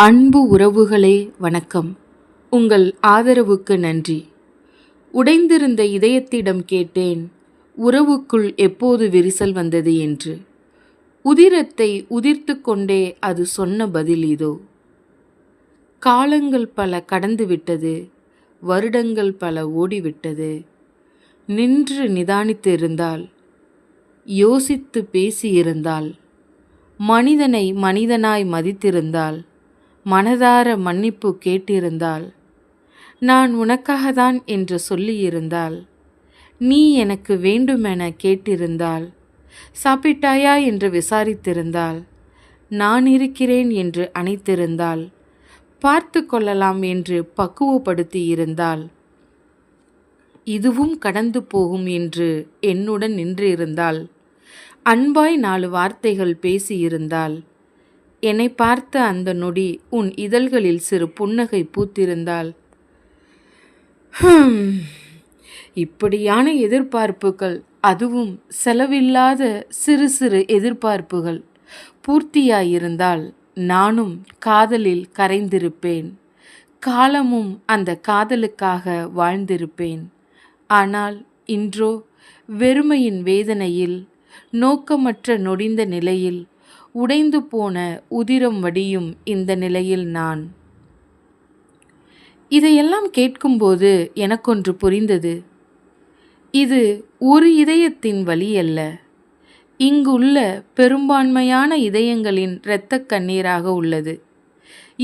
அன்பு உறவுகளே வணக்கம். உங்கள் ஆதரவுக்கு நன்றி. உடைந்திருந்த இதயத்திடம் கேட்டேன், உறவுக்குள் எப்போது விரிசல் வந்தது என்று. உதிரத்தை உதிர்த்து கொண்டே அது சொன்ன பதில் இதோ. காலங்கள் பல கடந்துவிட்டது, வருடங்கள் பல ஓடிவிட்டது. நின்று நிதானித்து இருந்தால், யோசித்து பேசியிருந்தால், மனிதனை மனிதனாய் மதித்திருந்தால், மனதார மன்னிப்பு கேட்டிருந்தால், நான் உனக்காகத்தான் என்று சொல்லியிருந்தால், நீ எனக்கு வேண்டுமென கேட்டிருந்தால், சாப்பிட்டாயா என்று விசாரித்திருந்தால், நான் இருக்கிறேன் என்று அணைத்திருந்தால், பார்த்து கொள்ளலாம் என்று பக்குவப்படுத்தியிருந்தால், இதுவும் கடந்து போகும் என்று என்னுடன் நின்றிருந்தால், அன்பாய் 4 வார்த்தைகள் பேசியிருந்தால், என்னை பார்த்த அந்த நொடி உன் இதழ்களில் சிறு புன்னகை பூத்திருந்தால், இப்படியான எதிர்பார்ப்புகள், அதுவும் செலவில்லாத சிறு சிறு எதிர்பார்ப்புகள் பூர்த்தியாயிருந்தால், நானும் காதலில் கரைந்திருப்பேன். காலமும் அந்த காதலுக்காக வாழ்ந்திருப்பேன். ஆனால் இன்றோ வெறுமையின் வேதனையில், நோக்கமற்ற நொடிந்த நிலையில், உடைந்து போன உதிரம் வடியும் இந்த நிலையில் நான். இதையெல்லாம் கேட்கும்போது எனக்கொன்று புரிந்தது. இது ஒரு இதயத்தின் வலி அல்ல, இங்குள்ள பெரும்பான்மையான இதயங்களின் இரத்த கண்ணீராக உள்ளது.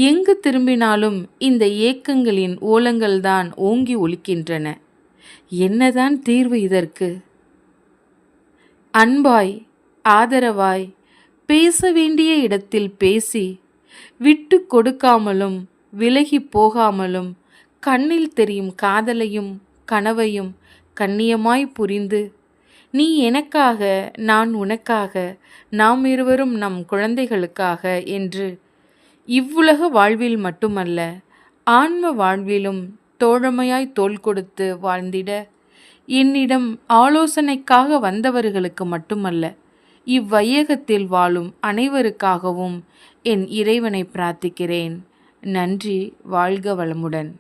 எங்கு திரும்பினாலும் இந்த ஏக்கங்களின் ஓலங்கள்தான் ஓங்கி ஒலிக்கின்றன. என்னதான் தீர்வு இதற்கு? அன்பாய், ஆதரவாய், பேச வேண்டிய இடத்தில் பேசி, விட்டு கொடுக்காமலும் விலகி போகாமலும், கண்ணில் தெரியும் காதலையும் கனவையும் கண்ணியமாய் புரிந்து, நீ எனக்காக, நான் உனக்காக, நாம் இருவரும் நம் குழந்தைகளுக்காக என்று இவ்வுலக வாழ்வில் மட்டுமல்ல, ஆன்ம வாழ்விலும் தோழமையாய் தோள் கொடுத்து வாழ்ந்திட, என்னிடம் ஆலோசனைக்காக வந்தவர்களுக்கு மட்டுமல்ல, இவ்வையகத்தில் வாழும் அனைவருக்காகவும் என் இறைவனை பிரார்த்திக்கிறேன். நன்றி. வாழ்க வளமுடன்.